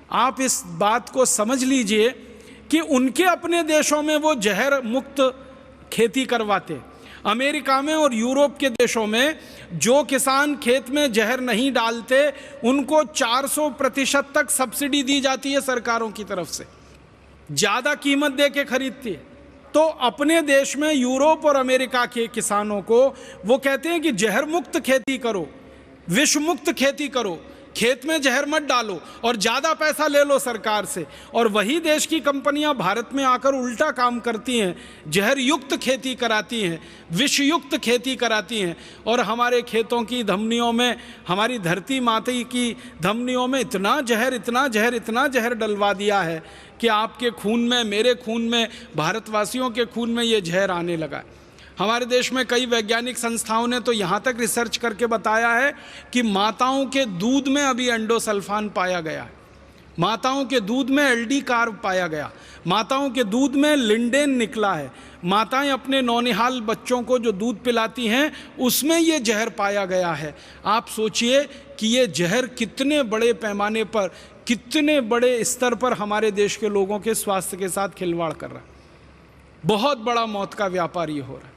आप इस बात को समझ लीजिए कि उनके अपने देशों में वो जहर मुक्त खेती करवाते। अमेरिका में और यूरोप के देशों में जो किसान खेत में जहर नहीं डालते उनको 400% तक सब्सिडी दी जाती है सरकारों की तरफ से, ज़्यादा कीमत दे के खरीदती है। तो अपने देश में यूरोप और अमेरिका के किसानों को वो कहते हैं कि जहर मुक्त खेती करो, विष मुक्त खेती करो, खेत में जहर मत डालो और ज़्यादा पैसा ले लो सरकार से। और वही देश की कंपनियां भारत में आकर उल्टा काम करती हैं, जहर युक्त खेती कराती हैं, विष युक्त खेती कराती हैं और हमारे खेतों की धमनियों में, हमारी धरती माता की धमनियों में इतना जहर इतना जहर इतना जहर डलवा दिया है कि आपके खून में, मेरे खून में, भारतवासियों के खून में ये जहर आने लगा है। हमारे देश में कई वैज्ञानिक संस्थाओं ने तो यहाँ तक रिसर्च करके बताया है कि माताओं के दूध में अभी एंडोसल्फान पाया गया है, माताओं के दूध में एल्डी कार्ब पाया गया, माताओं के दूध में लिंडेन निकला है, माताएं अपने नौनिहाल बच्चों को जो दूध पिलाती हैं उसमें ये जहर पाया गया है। आप सोचिए कि ये जहर कितने बड़े पैमाने पर, कितने बड़े स्तर पर हमारे देश के लोगों के स्वास्थ्य के साथ खिलवाड़ कर रहा है। बहुत बड़ा मौत का व्यापार ये हो रहा है।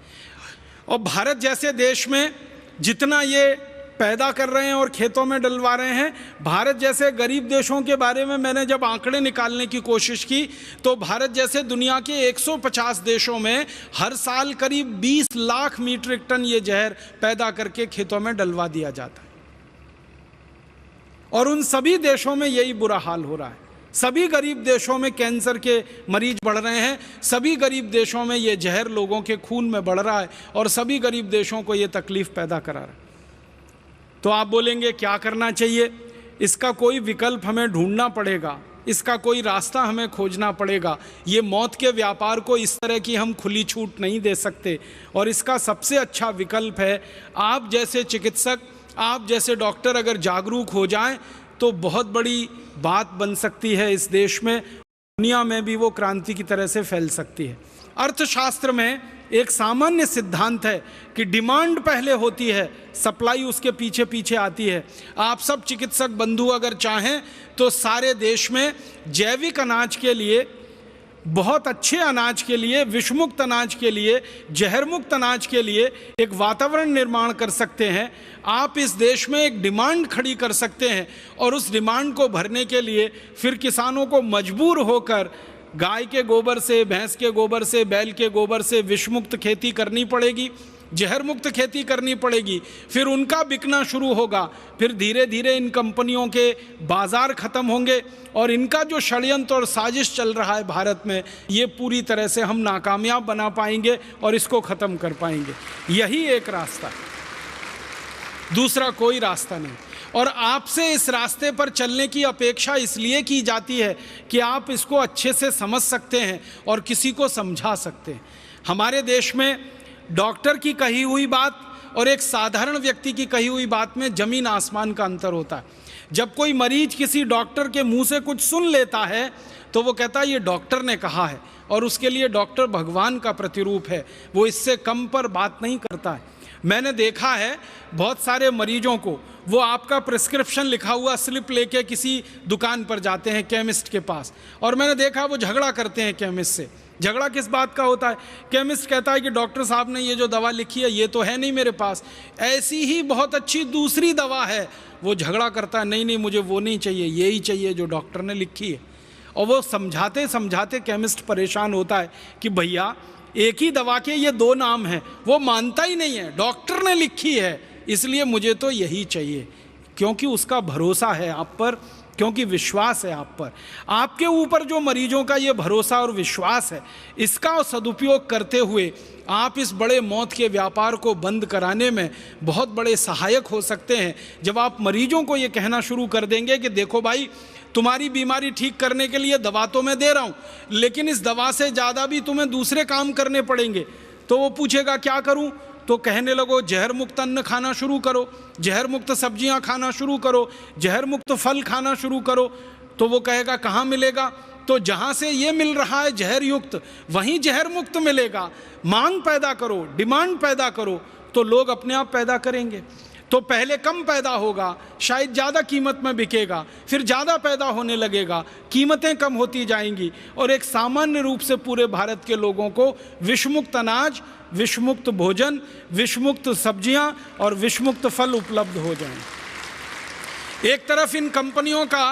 और भारत जैसे देश में जितना ये पैदा कर रहे हैं और खेतों में डलवा रहे हैं, भारत जैसे गरीब देशों के बारे में मैंने जब आंकड़े निकालने की कोशिश की तो भारत जैसे दुनिया के 150 देशों में हर साल करीब 20 लाख मीट्रिक टन ये जहर पैदा करके खेतों में डलवा दिया जाता है। और उन सभी देशों में यही बुरा हाल हो रहा है। सभी गरीब देशों में कैंसर के मरीज बढ़ रहे हैं, सभी गरीब देशों में ये जहर लोगों के खून में बढ़ रहा है और सभी गरीब देशों को ये तकलीफ पैदा करा रहा है। तो आप बोलेंगे क्या करना चाहिए? इसका कोई विकल्प हमें ढूंढना पड़ेगा, इसका कोई रास्ता हमें खोजना पड़ेगा। ये मौत के व्यापार को इस तरह की हम खुली छूट नहीं दे सकते। और इसका सबसे अच्छा विकल्प है, आप जैसे चिकित्सक, आप जैसे डॉक्टर अगर जागरूक हो जाएं तो बहुत बड़ी बात बन सकती है इस देश में, दुनिया में भी वो क्रांति की तरह से फैल सकती है। अर्थशास्त्र में एक सामान्य सिद्धांत है कि डिमांड पहले होती है, सप्लाई उसके पीछे पीछे आती है। आप सब चिकित्सक बंधु अगर चाहें तो सारे देश में जैविक अनाज के लिए, बहुत अच्छे अनाज के लिए, विषमुक्त अनाज के लिए, जहरमुक्त अनाज के लिए एक वातावरण निर्माण कर सकते हैं। आप इस देश में एक डिमांड खड़ी कर सकते हैं और उस डिमांड को भरने के लिए फिर किसानों को मजबूर होकर गाय के गोबर से, भैंस के गोबर से, बैल के गोबर से विषमुक्त खेती करनी पड़ेगी, जहर मुक्त खेती करनी पड़ेगी। फिर उनका बिकना शुरू होगा, फिर धीरे धीरे इन कंपनियों के बाजार खत्म होंगे और इनका जो षड्यंत्र और साजिश चल रहा है भारत में, ये पूरी तरह से हम नाकामयाब बना पाएंगे और इसको ख़त्म कर पाएंगे। यही एक रास्ता है, दूसरा कोई रास्ता नहीं। और आपसे इस रास्ते पर चलने की अपेक्षा इसलिए की जाती है कि आप इसको अच्छे से समझ सकते हैं और किसी को समझा सकते हैं। हमारे देश में डॉक्टर की कही हुई बात और एक साधारण व्यक्ति की कही हुई बात में ज़मीन आसमान का अंतर होता है। जब कोई मरीज किसी डॉक्टर के मुंह से कुछ सुन लेता है तो वो कहता है ये डॉक्टर ने कहा है, और उसके लिए डॉक्टर भगवान का प्रतिरूप है, वो इससे कम पर बात नहीं करता है। मैंने देखा है बहुत सारे मरीजों को, वो आपका प्रिस्क्रिप्शन लिखा हुआ स्लिप लेके किसी दुकान पर जाते हैं, केमिस्ट के पास, और मैंने देखा वो झगड़ा करते हैं केमिस्ट से। झगड़ा किस बात का होता है? केमिस्ट कहता है कि डॉक्टर साहब ने ये जो दवा लिखी है ये तो है नहीं मेरे पास, ऐसी ही बहुत अच्छी दूसरी दवा है। वो झगड़ा करता है, नहीं नहीं मुझे वो नहीं चाहिए, यही चाहिए जो डॉक्टर ने लिखी है। और वो समझाते समझाते केमिस्ट परेशान होता है कि भैया एक ही दवा के ये दो नाम हैं। वो मानता ही नहीं है, डॉक्टर ने लिखी है इसलिए मुझे तो यही चाहिए, क्योंकि उसका भरोसा है आप पर, क्योंकि विश्वास है आप पर। आपके ऊपर जो मरीजों का ये भरोसा और विश्वास है, इसका सदुपयोग करते हुए आप इस बड़े मौत के व्यापार को बंद कराने में बहुत बड़े सहायक हो सकते हैं। जब आप मरीजों को ये कहना शुरू कर देंगे कि देखो भाई, तुम्हारी बीमारी ठीक करने के लिए दवा तो मैं दे रहा हूँ, लेकिन इस दवा से ज़्यादा भी तुम्हें दूसरे काम करने पड़ेंगे, तो वो पूछेगा क्या करूँ? तो कहने लगो जहर मुक्त अन्न खाना शुरू करो, जहर मुक्त सब्जियां खाना शुरू करो, जहर मुक्त फल खाना शुरू करो। तो वो कहेगा कहाँ मिलेगा? तो जहाँ से ये मिल रहा है जहर युक्त, वहीं जहर मुक्त मिलेगा। मांग पैदा करो, डिमांड पैदा करो, तो लोग अपने आप पैदा करेंगे। तो पहले कम पैदा होगा, शायद ज़्यादा कीमत में बिकेगा, फिर ज़्यादा पैदा होने लगेगा, कीमतें कम होती जाएंगी और एक सामान्य रूप से पूरे भारत के लोगों को विषमुक्त अनाज, विषमुक्त भोजन, विषमुक्त सब्जियां और विषमुक्त फल उपलब्ध हो जाएं। एक तरफ इन कंपनियों का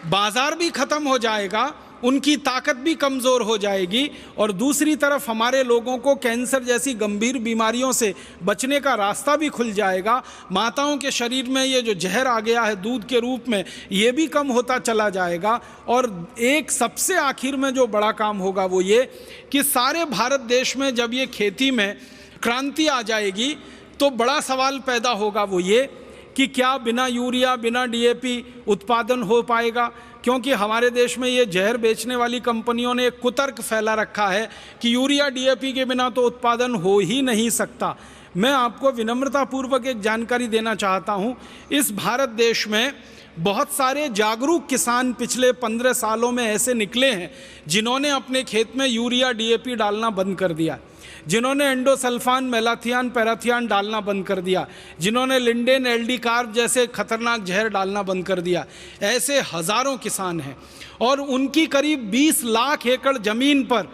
बाजार भी खत्म हो जाएगा, उनकी ताकत भी कमज़ोर हो जाएगी, और दूसरी तरफ हमारे लोगों को कैंसर जैसी गंभीर बीमारियों से बचने का रास्ता भी खुल जाएगा। माताओं के शरीर में ये जो जहर आ गया है दूध के रूप में, ये भी कम होता चला जाएगा। और एक सबसे आखिर में जो बड़ा काम होगा वो ये कि सारे भारत देश में जब ये खेती में क्रांति आ जाएगी तो बड़ा सवाल पैदा होगा, वो ये कि क्या बिना यूरिया, बिना डीएपी उत्पादन हो पाएगा? क्योंकि हमारे देश में ये जहर बेचने वाली कंपनियों ने एक कुतर्क फैला रखा है कि यूरिया डीएपी के बिना तो उत्पादन हो ही नहीं सकता। मैं आपको विनम्रतापूर्वक एक जानकारी देना चाहता हूँ। इस भारत देश में बहुत सारे जागरूक किसान पिछले 15 सालों में ऐसे निकले हैं जिन्होंने अपने खेत में यूरिया डीएपी डालना बंद कर दिया, जिन्होंने एंडोसल्फान, मेलाथियान, पैराथियान डालना बंद कर दिया, जिन्होंने लिंडेन, एलडी कार्ब जैसे खतरनाक जहर डालना बंद कर दिया। ऐसे हज़ारों किसान हैं और उनकी करीब 20 लाख एकड़ ज़मीन पर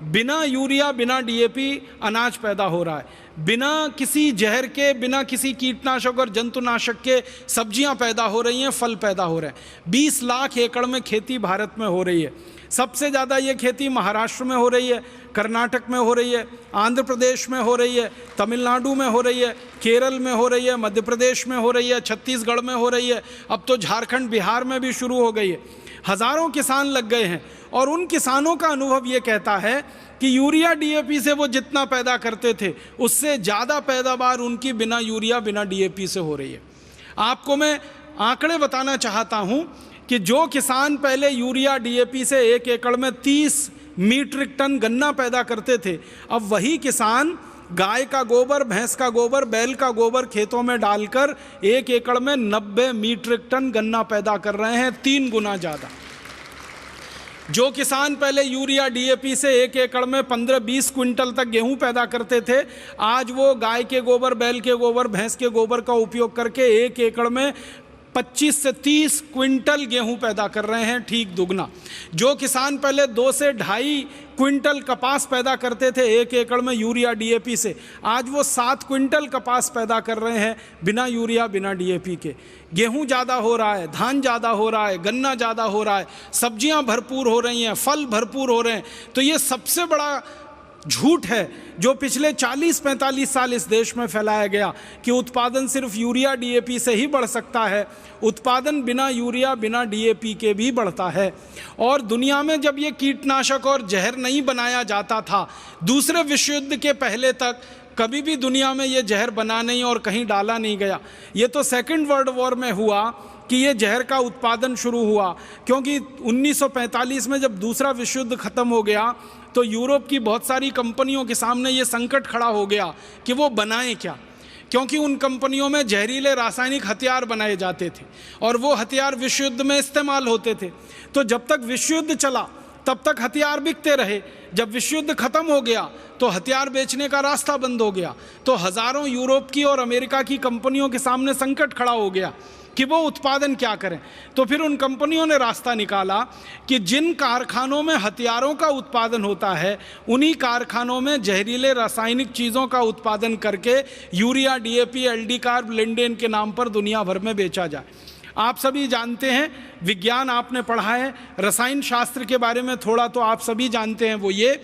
बिना यूरिया, बिना डीएपी अनाज पैदा हो रहा है, बिना किसी जहर के, बिना किसी कीटनाशक और जंतुनाशक के सब्जियां पैदा हो रही हैं, फल पैदा हो रहे हैं। 20 लाख एकड़ में खेती भारत में हो रही है। सबसे ज़्यादा ये खेती महाराष्ट्र में हो रही है, कर्नाटक में हो रही है, आंध्र प्रदेश में हो रही है, तमिलनाडु में हो रही है, केरल में हो रही है, मध्य प्रदेश में हो रही है, छत्तीसगढ़ में हो रही है, अब तो झारखंड, बिहार में भी शुरू हो गई है। हज़ारों किसान लग गए हैं और उन किसानों का अनुभव ये कहता है कि यूरिया डीएपी से वो जितना पैदा करते थे उससे ज़्यादा पैदावार उनकी बिना यूरिया, बिना डीएपी से हो रही है। आपको मैं आंकड़े बताना चाहता हूँ कि जो किसान पहले यूरिया डीएपी से 1 एकड़ में 30 मीट्रिक टन गन्ना पैदा करते थे, अब वही किसान गाय का गोबर, भैंस का गोबर, बैल का गोबर खेतों में डालकर 1 एकड़ में 90 मीट्रिक टन गन्ना पैदा कर रहे हैं, 3 गुना ज़्यादा। जो किसान पहले यूरिया डीएपी से 1 एकड़ में 15-20 क्विंटल तक गेहूं पैदा करते थे, आज वो गाय के गोबर, बैल के गोबर, भैंस के गोबर का उपयोग करके 1 एकड़ में 25 से 30 क्विंटल गेहूं पैदा कर रहे हैं, ठीक दुगना। जो किसान पहले 2 से 2.5 क्विंटल कपास पैदा करते थे 1 एकड़ में यूरिया डीएपी से, आज वो 7 क्विंटल कपास पैदा कर रहे हैं बिना यूरिया, बिना डीएपी के। गेहूं ज़्यादा हो रहा है, धान ज़्यादा हो रहा है, गन्ना ज़्यादा हो रहा है, सब्जियां भरपूर हो रही हैं, फल भरपूर हो रहे हैं। तो ये सबसे बड़ा झूठ है जो पिछले 40-45 साल इस देश में फैलाया गया कि उत्पादन सिर्फ यूरिया डीएपी से ही बढ़ सकता है। उत्पादन बिना यूरिया, बिना डीएपी के भी बढ़ता है। और दुनिया में जब ये कीटनाशक और जहर नहीं बनाया जाता था, दूसरे विश्व युद्ध के पहले तक कभी भी दुनिया में ये जहर बना नहीं और कहीं डाला नहीं गया। ये तो सेकेंड वर्ल्ड वॉर में हुआ कि ये जहर का उत्पादन शुरू हुआ, क्योंकि 1945 में जब दूसरा विश्व युद्ध खत्म हो गया तो यूरोप की बहुत सारी कंपनियों के सामने ये संकट खड़ा हो गया कि वो बनाएं क्या, क्योंकि उन कंपनियों में जहरीले रासायनिक हथियार बनाए जाते थे और वो हथियार विश्व युद्ध में इस्तेमाल होते थे। तो जब तक विश्व युद्ध चला तब तक हथियार बिकते रहे। जब विश्व युद्ध खत्म हो गया तो हथियार बेचने का रास्ता बंद हो गया, तो हज़ारों यूरोप की और अमेरिका की कंपनियों के सामने संकट खड़ा हो गया कि वो उत्पादन क्या करें। तो फिर उन कंपनियों ने रास्ता निकाला कि जिन कारखानों में हथियारों का उत्पादन होता है उन्हीं कारखानों में जहरीले रासायनिक चीज़ों का उत्पादन करके urea, DAP, aldicarb, lindane के नाम पर दुनिया भर में बेचा जाए। आप सभी जानते हैं, विज्ञान आपने पढ़ा है, रसायन शास्त्र के बारे में थोड़ा तो आप सभी जानते हैं, वो ये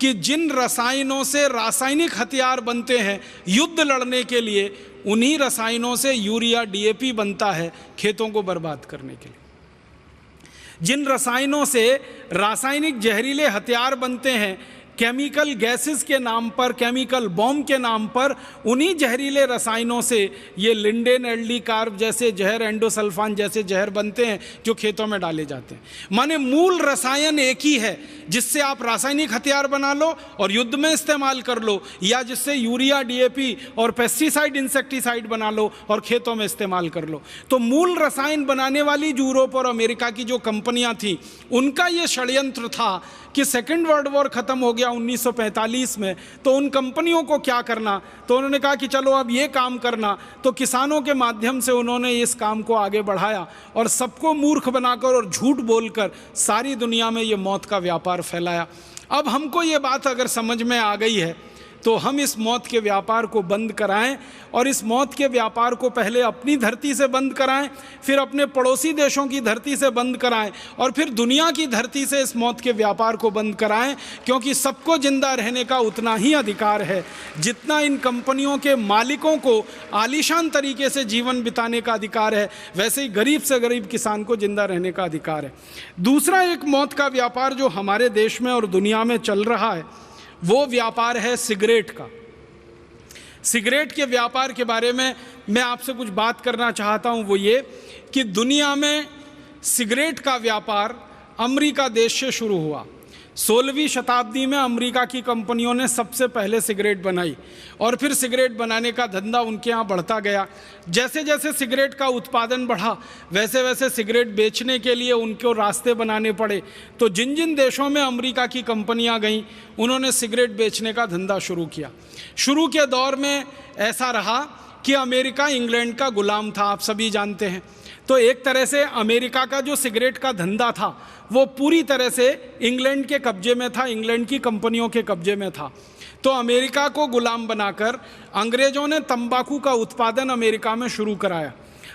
कि जिन रसायनों से रासायनिक हथियार बनते हैं युद्ध लड़ने के लिए, उन्हीं रसायनों से यूरिया डीएपी बनता है खेतों को बर्बाद करने के लिए। जिन रसायनों से रासायनिक जहरीले हथियार बनते हैं केमिकल गैसेस के नाम पर, केमिकल बॉम्ब के नाम पर, उन्हीं जहरीले रसायनों से ये लिंडेन, एलडी कार्ब जैसे जहर, एंडोसल्फान जैसे जहर बनते हैं जो खेतों में डाले जाते हैं। माने मूल रसायन एक ही है, जिससे आप रासायनिक हथियार बना लो और युद्ध में इस्तेमाल कर लो, या जिससे यूरिया, डीएपी और पेस्टिसाइड, इंसेक्टिसाइड बना लो और खेतों में इस्तेमाल कर लो। तो मूल रसायन बनाने वाली यूरोप और अमेरिका की जो कंपनियां थी, उनका ये षड्यंत्र था कि सेकेंड वर्ल्ड वॉर खत्म हो गया किया 1945 में, तो उन कंपनियों को क्या करना, तो उन्होंने कहा कि चलो अब ये काम करना। तो किसानों के माध्यम से उन्होंने इस काम को आगे बढ़ाया और सबको मूर्ख बनाकर और झूठ बोलकर सारी दुनिया में ये मौत का व्यापार फैलाया। अब हमको ये बात अगर समझ में आ गई है तो हम इस मौत के व्यापार को बंद कराएं, और इस मौत के व्यापार को पहले अपनी धरती से बंद कराएं, फिर अपने पड़ोसी देशों की धरती से बंद कराएं, और फिर दुनिया की धरती से इस मौत के व्यापार को बंद कराएं। क्योंकि सबको जिंदा रहने का उतना ही अधिकार है जितना इन कंपनियों के मालिकों को आलीशान तरीके से जीवन बिताने का अधिकार है, वैसे ही गरीब से गरीब किसान को जिंदा रहने का अधिकार है। दूसरा एक मौत का व्यापार जो हमारे देश में और दुनिया में चल रहा है वो व्यापार है सिगरेट का। सिगरेट के व्यापार के बारे में मैं आपसे कुछ बात करना चाहता हूं। वो ये कि दुनिया में सिगरेट का व्यापार अमेरिका देश से शुरू हुआ। 16वीं शताब्दी में अमेरिका की कंपनियों ने सबसे पहले सिगरेट बनाई और फिर सिगरेट बनाने का धंधा उनके यहाँ बढ़ता गया। जैसे जैसे सिगरेट का उत्पादन बढ़ा वैसे वैसे सिगरेट बेचने के लिए उनको रास्ते बनाने पड़े। तो जिन जिन देशों में अमेरिका की कंपनियां गईं उन्होंने सिगरेट बेचने का धंधा शुरू किया। शुरू के दौर में ऐसा रहा कि अमेरिका इंग्लैंड का गुलाम था, आप सभी जानते हैं। तो एक तरह से अमेरिका का जो सिगरेट का धंधा था वो पूरी तरह से इंग्लैंड के कब्जे में था, इंग्लैंड की कंपनियों के कब्जे में था। तो अमेरिका को गुलाम बनाकर अंग्रेज़ों ने तंबाकू का उत्पादन अमेरिका में शुरू कराया।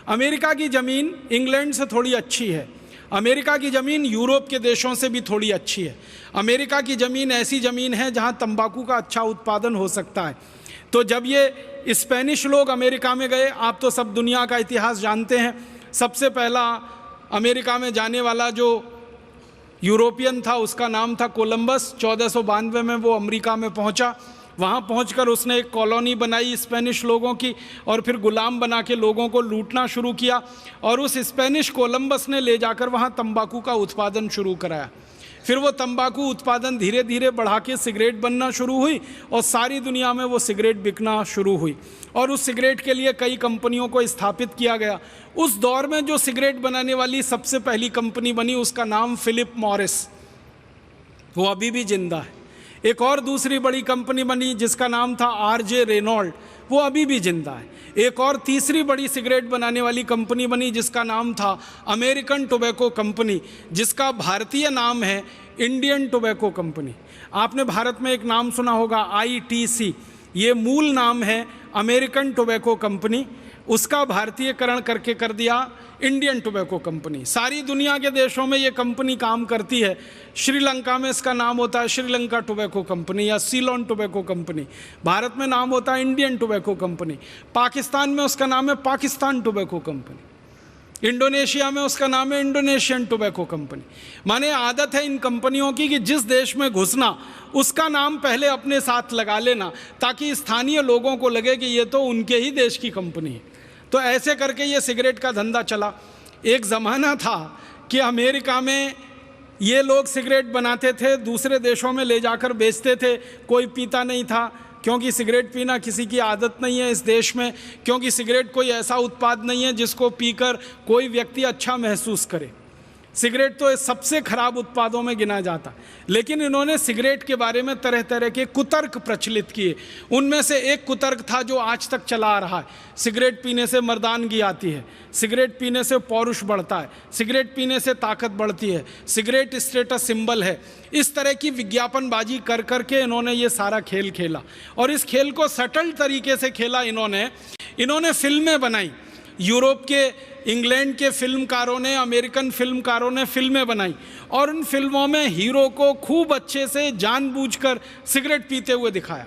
अमेरिका की ज़मीन इंग्लैंड से थोड़ी अच्छी है, अमेरिका की ज़मीन यूरोप के देशों से भी थोड़ी अच्छी है। अमेरिका की ज़मीन ऐसी ज़मीन है जहाँ तंबाकू का अच्छा उत्पादन हो सकता है। तो जब ये स्पेनिश लोग अमेरिका में गए, आप तो सब दुनिया का इतिहास जानते हैं, सबसे पहला अमेरिका में जाने वाला जो यूरोपियन था उसका नाम था कोलंबस। 1492 में वो अमेरिका में पहुंचा। वहाँ पहुंचकर उसने एक कॉलोनी बनाई स्पेनिश लोगों की और फिर गुलाम बना के लोगों को लूटना शुरू किया। और उस स्पेनिश कोलंबस ने ले जाकर वहाँ तंबाकू का उत्पादन शुरू कराया। फिर वो तंबाकू उत्पादन धीरे धीरे बढ़ा के सिगरेट बनना शुरू हुई और सारी दुनिया में वो सिगरेट बिकना शुरू हुई और उस सिगरेट के लिए कई कंपनियों को स्थापित किया गया। उस दौर में जो सिगरेट बनाने वाली सबसे पहली कंपनी बनी उसका नाम फिलिप मॉरिस, वो अभी भी जिंदा है। एक और दूसरी बड़ी कंपनी बनी जिसका नाम था आरजे रेनॉल्ड, वो अभी भी जिंदा है। एक और तीसरी बड़ी सिगरेट बनाने वाली कंपनी बनी जिसका नाम था अमेरिकन टोबैको कंपनी, जिसका भारतीय नाम है इंडियन टोबैको कंपनी। आपने भारत में एक नाम सुना होगा ITC, ये मूल नाम है अमेरिकन टोबैको कंपनी, उसका भारतीयकरण करके कर दिया इंडियन टोबैको कंपनी। सारी दुनिया के देशों में ये कंपनी काम करती है। श्रीलंका में इसका नाम होता है श्रीलंका टोबैको कंपनी या सीलोन टोबैको कंपनी। भारत में नाम होता है इंडियन टोबैको कंपनी। पाकिस्तान में उसका नाम है पाकिस्तान टोबैको कंपनी। इंडोनेशिया में उसका नाम है इंडोनेशियन टोबैको कंपनी। माने आदत है इन कंपनियों की कि जिस देश में घुसना उसका नाम पहले अपने साथ लगा लेना ताकि स्थानीय लोगों को लगे कि ये तो उनके ही देश की कंपनी है। तो ऐसे करके ये सिगरेट का धंधा चला। एक ज़माना था कि अमेरिका में ये लोग सिगरेट बनाते थे, दूसरे देशों में ले जाकर बेचते थे, कोई पीता नहीं था क्योंकि सिगरेट पीना किसी की आदत नहीं है इस देश में, क्योंकि सिगरेट कोई ऐसा उत्पाद नहीं है जिसको पीकर कोई व्यक्ति अच्छा महसूस करे। सिगरेट तो सबसे खराब उत्पादों में गिना जाता। लेकिन इन्होंने सिगरेट के बारे में तरह तरह के कुतर्क प्रचलित किए। उनमें से एक कुतर्क था जो आज तक चला आ रहा है, सिगरेट पीने से मर्दानगी आती है, सिगरेट पीने से पौरुष बढ़ता है, सिगरेट पीने से ताकत बढ़ती है, सिगरेट स्टेटस सिंबल है। इस तरह की विज्ञापनबाजी कर करके इन्होंने ये सारा खेल खेला और इस खेल को सटल तरीके से खेला। इन्होंने फिल्में बनाई। यूरोप के, इंग्लैंड के फिल्मकारों ने, अमेरिकन फिल्मकारों ने फिल्में बनाई और उन फिल्मों में हीरो को खूब अच्छे से जानबूझकर सिगरेट पीते हुए दिखाया।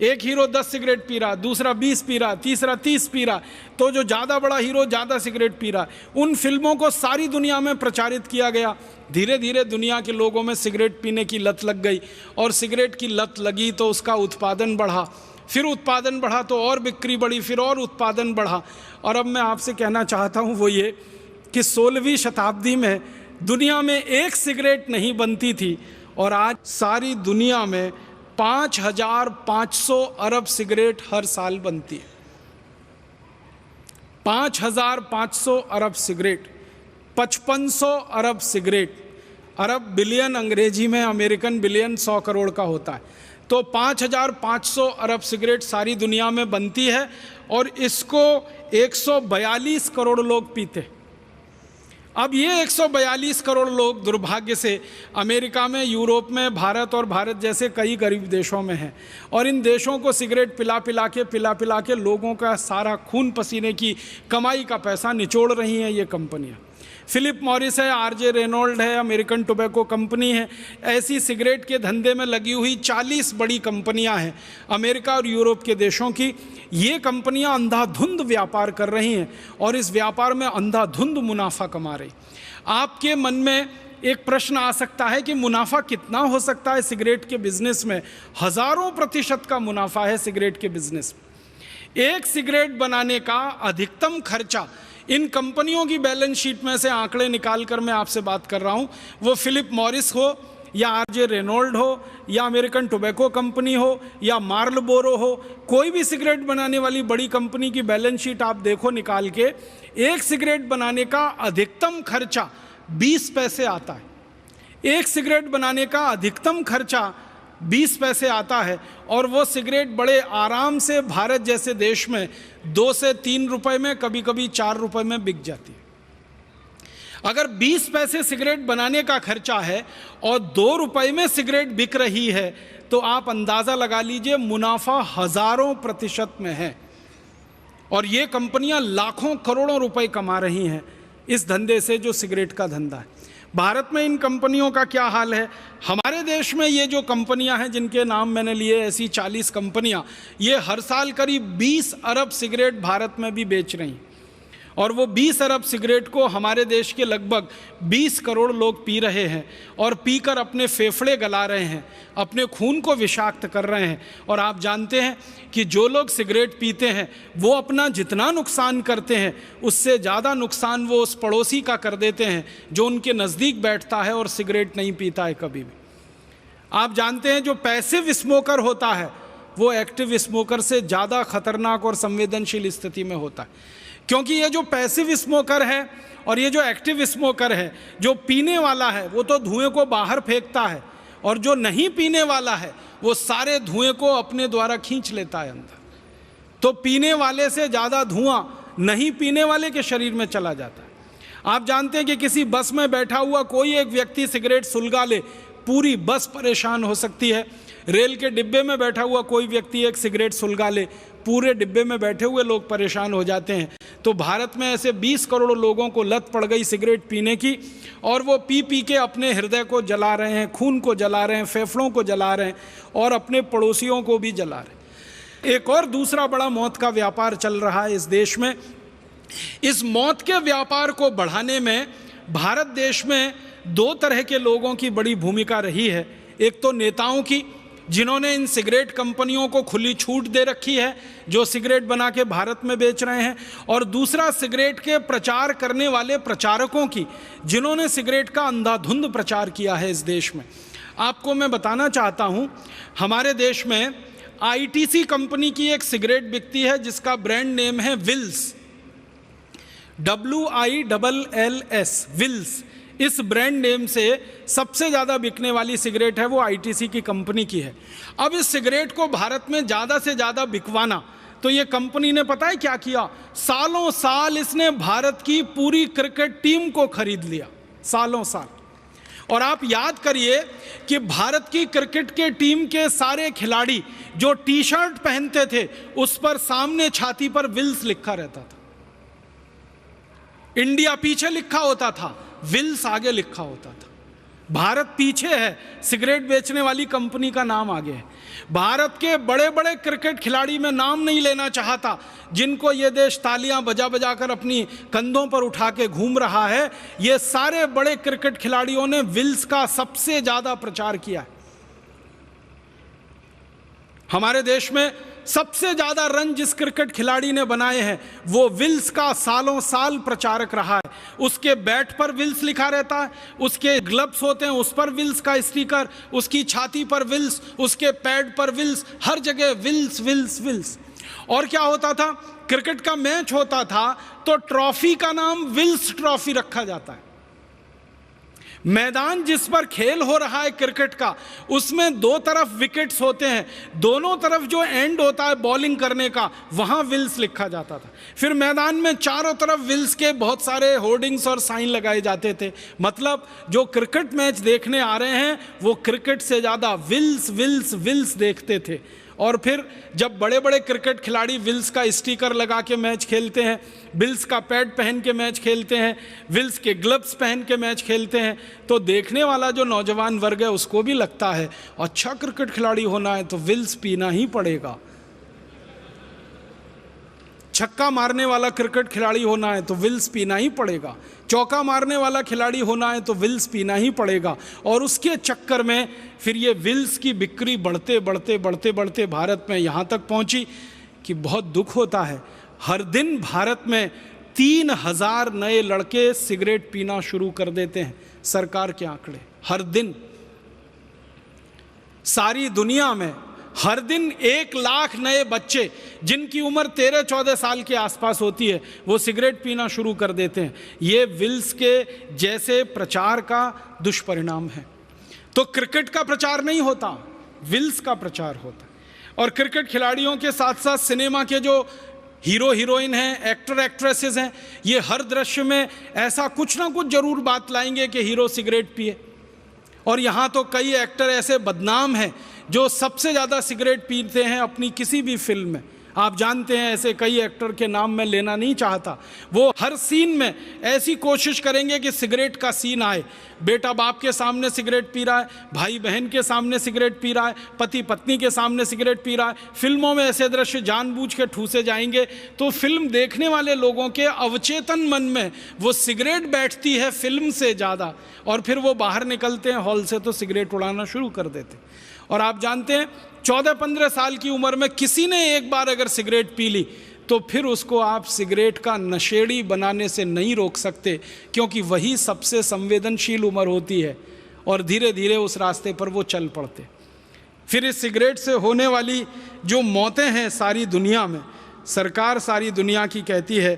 एक हीरो 10 सिगरेट पी रहा, दूसरा 20 पी रहा, तीसरा 30 पी रहा, तो जो ज़्यादा बड़ा हीरो ज़्यादा सिगरेट पी रहा। उन फिल्मों को सारी दुनिया में प्रचारित किया गया। धीरे धीरे दुनिया के लोगों में सिगरेट पीने की लत लग गई और सिगरेट की लत लगी तो उसका उत्पादन बढ़ा, फिर उत्पादन बढ़ा तो और बिक्री बढ़ी, फिर और उत्पादन बढ़ा। और अब मैं आपसे कहना चाहता हूँ वो ये कि 16वीं शताब्दी में दुनिया में एक सिगरेट नहीं बनती थी और आज सारी दुनिया में 5,500 अरब सिगरेट हर साल बनती है। 5,500 अरब सिगरेट, 5,500 अरब सिगरेट। अरब बिलियन अंग्रेजी में, अमेरिकन बिलियन 100 करोड़ का होता है। तो 5,500 अरब सिगरेट सारी दुनिया में बनती है और इसको 142 करोड़ लोग पीते। अब ये 142 करोड़ लोग दुर्भाग्य से अमेरिका में, यूरोप में, भारत और भारत जैसे कई गरीब देशों में हैं, और इन देशों को सिगरेट पिला पिला के लोगों का सारा खून पसीने की कमाई का पैसा निचोड़ रही हैं ये कंपनियां। फिलिप मॉरिस है, आरजे रेनॉल्ड है, अमेरिकन टोबैको कंपनी है, ऐसी सिगरेट के धंधे में लगी हुई 40 बड़ी कंपनियां हैं अमेरिका और यूरोप के देशों की। ये कंपनियां अंधाधुंध व्यापार कर रही हैं और इस व्यापार में अंधाधुंध मुनाफा कमा रही। आपके मन में एक प्रश्न आ सकता है कि मुनाफा कितना हो सकता है सिगरेट के बिजनेस में? हजारों प्रतिशत का मुनाफा है सिगरेट के बिजनेस में। एक सिगरेट बनाने का अधिकतम खर्चा, इन कंपनियों की बैलेंस शीट में से आंकड़े निकाल कर मैं आपसे बात कर रहा हूं, वो फिलिप मॉरिस हो या आरजे रेनॉल्ड हो या अमेरिकन टोबैको कंपनी हो या मार्लबोरो हो, कोई भी सिगरेट बनाने वाली बड़ी कंपनी की बैलेंस शीट आप देखो निकाल के, एक सिगरेट बनाने का अधिकतम खर्चा 20 पैसे आता है। एक सिगरेट बनाने का अधिकतम खर्चा 20 पैसे आता है और वो सिगरेट बड़े आराम से भारत जैसे देश में 2 से 3 रुपए में, कभी कभी 4 रुपए में बिक जाती है। अगर 20 पैसे सिगरेट बनाने का खर्चा है और 2 रुपए में सिगरेट बिक रही है तो आप अंदाज़ा लगा लीजिए मुनाफा हजारों प्रतिशत में है। और ये कंपनियां लाखों करोड़ों रुपए कमा रही हैं इस धंधे से, जो सिगरेट का धंधा है। भारत में इन कंपनियों का क्या हाल है? हमारे देश में ये जो कंपनियां हैं जिनके नाम मैंने लिए, ऐसी 40 कंपनियां, ये हर साल करीब 20 अरब सिगरेट भारत में भी बेच रही हैं और वो 20 अरब सिगरेट को हमारे देश के लगभग 20 करोड़ लोग पी रहे हैं और पीकर अपने फेफड़े गला रहे हैं, अपने खून को विषाक्त कर रहे हैं। और आप जानते हैं कि जो लोग सिगरेट पीते हैं वो अपना जितना नुकसान करते हैं उससे ज़्यादा नुकसान वो उस पड़ोसी का कर देते हैं जो उनके नज़दीक बैठता है और सिगरेट नहीं पीता है कभी भी। आप जानते हैं जो पैसिव स्मोकर होता है वो एक्टिव स्मोकर से ज़्यादा खतरनाक और संवेदनशील स्थिति में होता है, क्योंकि ये जो पैसिव स्मोकर है और ये जो एक्टिव स्मोकर है, जो पीने वाला है वो तो धुएं को बाहर फेंकता है और जो नहीं पीने वाला है वो सारे धुएं को अपने द्वारा खींच लेता है अंदर। तो पीने वाले से ज़्यादा धुआं नहीं पीने वाले के शरीर में चला जाता है। आप जानते हैं कि किसी बस में बैठा हुआ कोई एक व्यक्ति सिगरेट सुलगा ले, पूरी बस परेशान हो सकती है। रेल के डिब्बे में बैठा हुआ कोई व्यक्ति एक सिगरेट सुलगा ले, पूरे डिब्बे में बैठे हुए लोग परेशान हो जाते हैं। तो भारत में ऐसे 20 करोड़ लोगों को लत पड़ गई सिगरेट पीने की और वो पी पी के अपने हृदय को जला रहे हैं, खून को जला रहे हैं, फेफड़ों को जला रहे हैं और अपने पड़ोसियों को भी जला रहे हैं। एक और दूसरा बड़ा मौत का व्यापार चल रहा है इस देश में। इस मौत के व्यापार को बढ़ाने में भारत देश में 2 तरह के लोगों की बड़ी भूमिका रही है। एक तो नेताओं की, जिन्होंने इन सिगरेट कंपनियों को खुली छूट दे रखी है जो सिगरेट बना के भारत में बेच रहे हैं, और दूसरा सिगरेट के प्रचार करने वाले प्रचारकों की, जिन्होंने सिगरेट का अंधाधुंध प्रचार किया है इस देश में। आपको मैं बताना चाहता हूं, हमारे देश में आईटीसी कंपनी की एक सिगरेट बिकती है जिसका ब्रांड नेम है विल्स, WILLS, विल्स। इस ब्रांड नेम से सबसे ज़्यादा बिकने वाली सिगरेट है वो आईटीसी की कंपनी की है। अब इस सिगरेट को भारत में ज़्यादा से ज़्यादा बिकवाना, तो ये कंपनी ने पता है क्या किया? सालों साल इसने भारत की पूरी क्रिकेट टीम को खरीद लिया, सालों साल। और आप याद करिए कि भारत की क्रिकेट के टीम के सारे खिलाड़ी जो टी शर्ट पहनते थे उस पर सामने छाती पर विल्स लिखा रहता था। इंडिया पीछे लिखा होता था, विल्स आगे लिखा होता था। भारत पीछे है, सिगरेट बेचने वाली कंपनी का नाम आगे है। भारत के बड़े बड़े क्रिकेट खिलाड़ी मैं नाम नहीं लेना चाहता जिनको ये देश तालियां बजा बजा कर अपनी कंधों पर उठा के घूम रहा है, ये सारे बड़े क्रिकेट खिलाड़ियों ने विल्स का सबसे ज्यादा प्रचार किया है। हमारे देश में सबसे ज्यादा रन जिस क्रिकेट खिलाड़ी ने बनाए हैं वो विल्स का सालों साल प्रचारक रहा है। उसके बैट पर विल्स लिखा रहता है, उसके ग्लव्स होते हैं उस पर विल्स का स्टिकर, उसकी छाती पर विल्स, उसके पैड पर विल्स, हर जगह विल्स विल्स विल्स। और क्या होता था, क्रिकेट का मैच होता था तो ट्रॉफी का नाम विल्स ट्रॉफी रखा जाता है। मैदान जिस पर खेल हो रहा है क्रिकेट का, उसमें दो तरफ विकेट्स होते हैं, दोनों तरफ जो एंड होता है बॉलिंग करने का, वहाँ विल्स लिखा जाता था। फिर मैदान में चारों तरफ विल्स के बहुत सारे होर्डिंग्स और साइन लगाए जाते थे। मतलब जो क्रिकेट मैच देखने आ रहे हैं वो क्रिकेट से ज़्यादा विल्स विल्स विल्स देखते थे। और फिर जब बड़े बड़े क्रिकेट खिलाड़ी विल्स का स्टिकर लगा के मैच खेलते हैं, विल्स का पैड पहन के मैच खेलते हैं, विल्स के ग्लव्स पहन के मैच खेलते हैं, तो देखने वाला जो नौजवान वर्ग है उसको भी लगता है अच्छा क्रिकेट खिलाड़ी होना है तो विल्स पीना ही पड़ेगा। छक्का मारने वाला क्रिकेट खिलाड़ी होना है तो विल्स पीना ही पड़ेगा, चौका मारने वाला खिलाड़ी होना है तो विल्स पीना ही पड़ेगा। और उसके चक्कर में फिर ये विल्स की बिक्री बढ़ते बढ़ते बढ़ते बढ़ते भारत में यहाँ तक पहुँची कि बहुत दुख होता है, हर दिन भारत में 3000 नए लड़के सिगरेट पीना शुरू कर देते हैं, सरकार के आंकड़े। हर दिन सारी दुनिया में हर दिन 1 लाख नए बच्चे जिनकी उम्र 13-14 साल के आसपास होती है वो सिगरेट पीना शुरू कर देते हैं। ये विल्स के जैसे प्रचार का दुष्परिणाम है। तो क्रिकेट का प्रचार नहीं होता, विल्स का प्रचार होता है। और क्रिकेट खिलाड़ियों के साथ साथ सिनेमा के जो हीरो हीरोइन हैं, एक्टर एक्ट्रेसेस हैं, ये हर दृश्य में ऐसा कुछ ना कुछ जरूर बात लाएंगे कि हीरो सिगरेट पिए। और यहाँ तो कई एक्टर ऐसे बदनाम हैं जो सबसे ज़्यादा सिगरेट पीते हैं अपनी किसी भी फिल्म में। आप जानते हैं ऐसे कई एक्टर के नाम मैं लेना नहीं चाहता। वो हर सीन में ऐसी कोशिश करेंगे कि सिगरेट का सीन आए। बेटा बाप के सामने सिगरेट पी रहा है, भाई बहन के सामने सिगरेट पी रहा है, पति पत्नी के सामने सिगरेट पी रहा है। फिल्मों में ऐसे दृश्य जानबूझ के ठूसे जाएंगे तो फिल्म देखने वाले लोगों के अवचेतन मन में वो सिगरेट बैठती है फिल्म से ज़्यादा, और फिर वो बाहर निकलते हैं हॉल से तो सिगरेट उड़ाना शुरू कर देते। और आप जानते हैं 14-15 साल की उम्र में किसी ने एक बार अगर सिगरेट पी ली तो फिर उसको आप सिगरेट का नशेड़ी बनाने से नहीं रोक सकते, क्योंकि वही सबसे संवेदनशील उम्र होती है और धीरे धीरे उस रास्ते पर वो चल पड़ते। फिर इस सिगरेट से होने वाली जो मौतें हैं सारी दुनिया में, सरकार सारी दुनिया की कहती है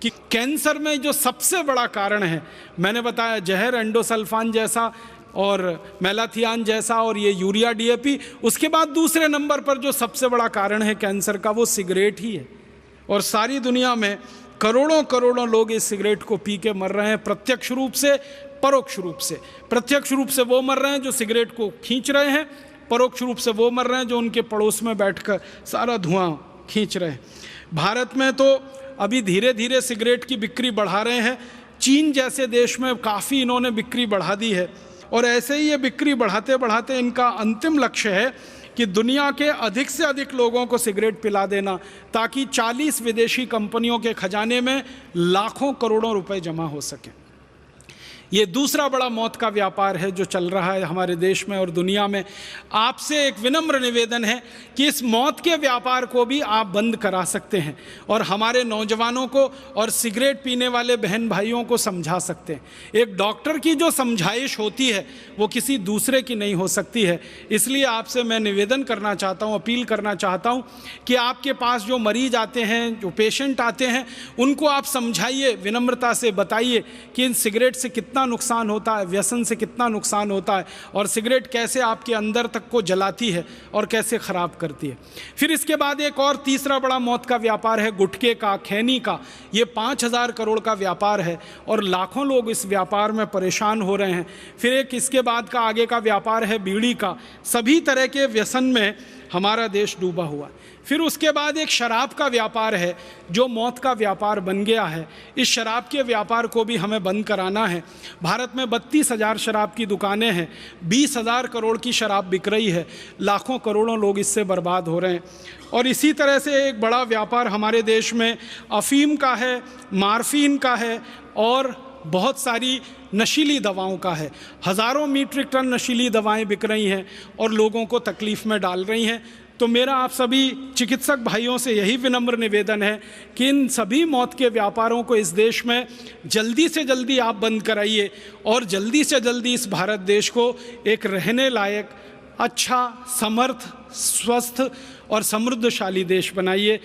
कि कैंसर में जो सबसे बड़ा कारण है, मैंने बताया जहर, एंडोसल्फान जैसा और मेलाथियान जैसा और ये यूरिया डीएपी, उसके बाद दूसरे नंबर पर जो सबसे बड़ा कारण है कैंसर का वो सिगरेट ही है। और सारी दुनिया में करोड़ों करोड़ों लोग इस सिगरेट को पी के मर रहे हैं, प्रत्यक्ष रूप से परोक्ष रूप से। प्रत्यक्ष रूप से वो मर रहे हैं जो सिगरेट को खींच रहे हैं, परोक्ष रूप से वो मर रहे हैं जो उनके पड़ोस में बैठकर सारा धुआं खींच रहे हैं। भारत में तो अभी धीरे धीरे सिगरेट की बिक्री बढ़ा रहे हैं। चीन जैसे देश में काफ़ी इन्होंने बिक्री बढ़ा दी है और ऐसे ही ये बिक्री बढ़ाते बढ़ाते इनका अंतिम लक्ष्य है कि दुनिया के अधिक से अधिक लोगों को सिगरेट पिला देना, ताकि 40 विदेशी कंपनियों के खजाने में लाखों करोड़ों रुपए जमा हो सके। ये दूसरा बड़ा मौत का व्यापार है जो चल रहा है हमारे देश में और दुनिया में। आपसे एक विनम्र निवेदन है कि इस मौत के व्यापार को भी आप बंद करा सकते हैं और हमारे नौजवानों को और सिगरेट पीने वाले बहन भाइयों को समझा सकते हैं। एक डॉक्टर की जो समझाइश होती है वो किसी दूसरे की नहीं हो सकती है। इसलिए आपसे मैं निवेदन करना चाहता हूँ, अपील करना चाहता हूँ कि आपके पास जो मरीज आते हैं, जो पेशेंट आते हैं, उनको आप समझाइए, विनम्रता से बताइए कि इन सिगरेट से कितना नुकसान होता है, व्यसन से कितना नुकसान होता है और सिगरेट कैसे आपके अंदर तक को जलाती है और कैसे ख़राब करती है। फिर इसके बाद एक और तीसरा बड़ा मौत का व्यापार है गुटखे का, खैनी का। ये 5000 करोड़ का व्यापार है और लाखों लोग इस व्यापार में परेशान हो रहे हैं। फिर एक इसके बाद का आगे का व्यापार है बीड़ी का। सभी तरह के व्यसन में हमारा देश डूबा हुआ है। फिर उसके बाद एक शराब का व्यापार है जो मौत का व्यापार बन गया है। इस शराब के व्यापार को भी हमें बंद कराना है। भारत में 32,000 शराब की दुकानें हैं, 20,000 करोड़ की शराब बिक रही है, लाखों करोड़ों लोग इससे बर्बाद हो रहे हैं। और इसी तरह से एक बड़ा व्यापार हमारे देश में अफीम का है, मार्फीन का है और बहुत सारी नशीली दवाओं का है। हज़ारों मीट्रिक टन नशीली दवाएं बिक रही हैं और लोगों को तकलीफ़ में डाल रही हैं। तो मेरा आप सभी चिकित्सक भाइयों से यही विनम्र निवेदन है कि इन सभी मौत के व्यापारों को इस देश में जल्दी से जल्दी आप बंद कराइए और जल्दी से जल्दी इस भारत देश को एक रहने लायक, अच्छा, समर्थ, स्वस्थ और समृद्धशाली देश बनाइए।